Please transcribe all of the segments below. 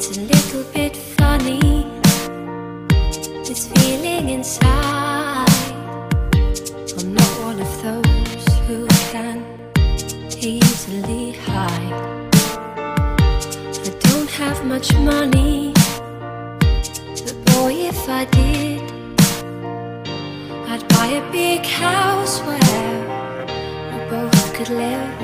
It's a little bit funny, this feeling inside. I'm not one of those who can easily hide. I don't have much money, but boy, if I did, I'd buy a big house where we both could live.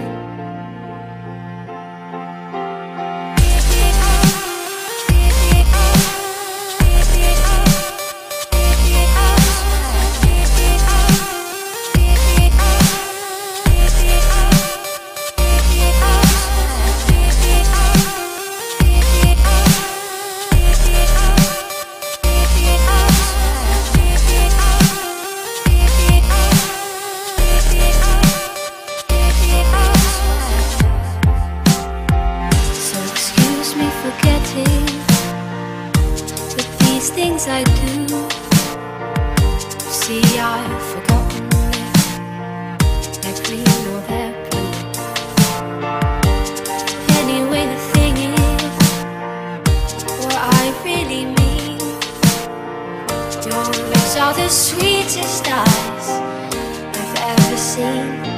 But these things I do, see, I've forgotten if they're green or they're blue. Anyway, the thing is, what I really mean, your lips are the sweetest eyes I've ever seen.